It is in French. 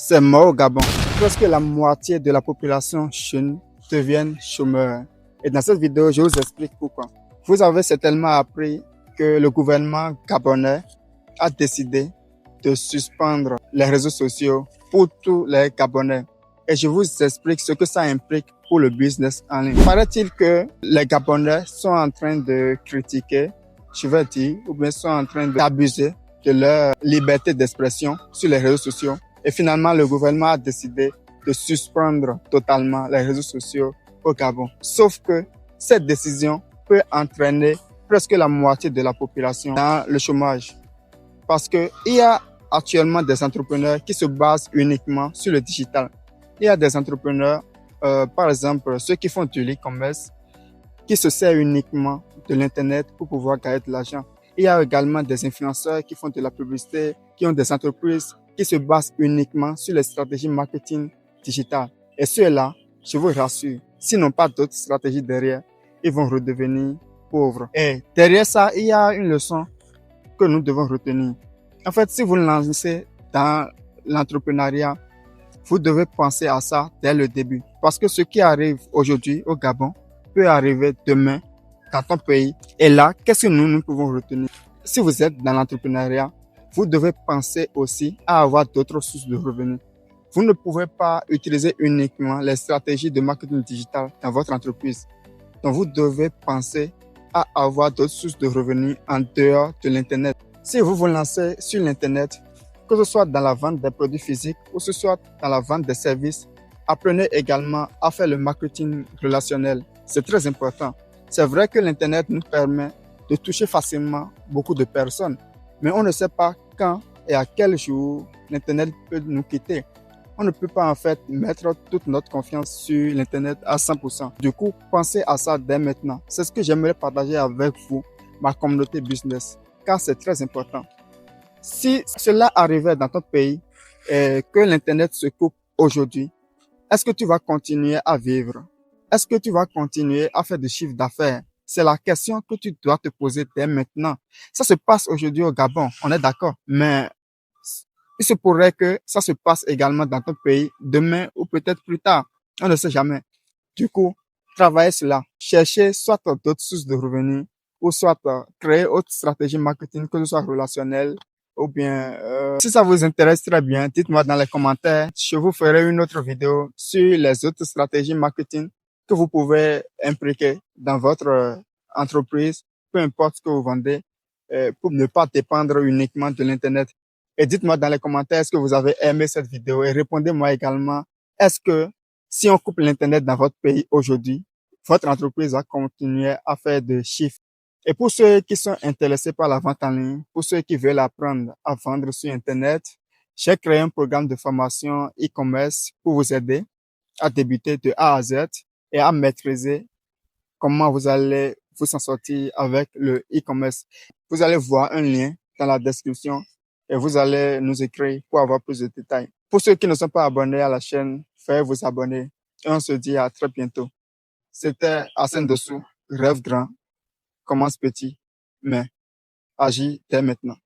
C'est mort au Gabon. Presque la moitié de la population jeune deviennent chômeurs. Et dans cette vidéo, je vous explique pourquoi. Vous avez certainement appris que le gouvernement gabonais a décidé de suspendre les réseaux sociaux pour tous les Gabonais. Et je vous explique ce que ça implique pour le business en ligne. Paraît-il que les Gabonais sont en train de critiquer, je vais dire, ou bien sont en train d'abuser de leur liberté d'expression sur les réseaux sociaux. Et finalement, le gouvernement a décidé de suspendre totalement les réseaux sociaux au Gabon. Sauf que cette décision peut entraîner presque la moitié de la population dans le chômage. Parce que il y a actuellement des entrepreneurs qui se basent uniquement sur le digital. Il y a des entrepreneurs, par exemple, ceux qui font du e-commerce, qui se servent uniquement de l'Internet pour pouvoir gagner de l'argent. Il y a également des influenceurs qui font de la publicité, qui ont des entreprises qui se basent uniquement sur les stratégies marketing digitales. Et ceux-là, je vous rassure, s'ils n'ont pas d'autres stratégies derrière, ils vont redevenir pauvres. Et derrière ça, il y a une leçon que nous devons retenir. En fait, si vous lancez dans l'entrepreneuriat, vous devez penser à ça dès le début. Parce que ce qui arrive aujourd'hui au Gabon peut arriver demain dans ton pays. Et là, qu'est-ce que nous pouvons retenir? Si vous êtes dans l'entrepreneuriat, vous devez penser aussi à avoir d'autres sources de revenus. Vous ne pouvez pas utiliser uniquement les stratégies de marketing digital dans votre entreprise. Donc, vous devez penser à avoir d'autres sources de revenus en dehors de l'Internet. Si vous vous lancez sur l'Internet, que ce soit dans la vente des produits physiques ou que ce soit dans la vente des services, apprenez également à faire le marketing relationnel. C'est très important. C'est vrai que l'Internet nous permet de toucher facilement beaucoup de personnes, mais on ne sait pas quand et à quel jour l'Internet peut nous quitter. On ne peut pas en fait mettre toute notre confiance sur l'Internet à 100%. Du coup, pensez à ça dès maintenant. C'est ce que j'aimerais partager avec vous, ma communauté business, car c'est très important. Si cela arrivait dans ton pays et que l'Internet se coupe aujourd'hui, est-ce que tu vas continuer à vivre? Est-ce que tu vas continuer à faire du chiffre d'affaires? C'est la question que tu dois te poser dès maintenant. Ça se passe aujourd'hui au Gabon, on est d'accord, mais il se pourrait que ça se passe également dans ton pays demain ou peut-être plus tard. On ne sait jamais. Du coup, travaillez cela. Cherchez soit d'autres sources de revenus ou soit créer autre stratégie marketing, que ce soit relationnel ou bien si ça vous intéresse très bien, dites-moi dans les commentaires. Je vous ferai une autre vidéo sur les autres stratégies marketing que vous pouvez impliquer dans votre entreprise, peu importe ce que vous vendez, pour ne pas dépendre uniquement de l'Internet. Et dites-moi dans les commentaires, est-ce que vous avez aimé cette vidéo? Et répondez-moi également, est-ce que si on coupe l'Internet dans votre pays aujourd'hui, votre entreprise va continuer à faire des chiffres? Et pour ceux qui sont intéressés par la vente en ligne, pour ceux qui veulent apprendre à vendre sur Internet, j'ai créé un programme de formation e-commerce pour vous aider à débuter de A à Z et à maîtriser comment vous allez vous en sortir avec le e-commerce. Vous allez voir un lien dans la description et vous allez nous écrire pour avoir plus de détails. Pour ceux qui ne sont pas abonnés à la chaîne, faites vous abonner et on se dit à très bientôt. C'était Hassan Dessou, rêve grand, commence petit, mais agis dès maintenant.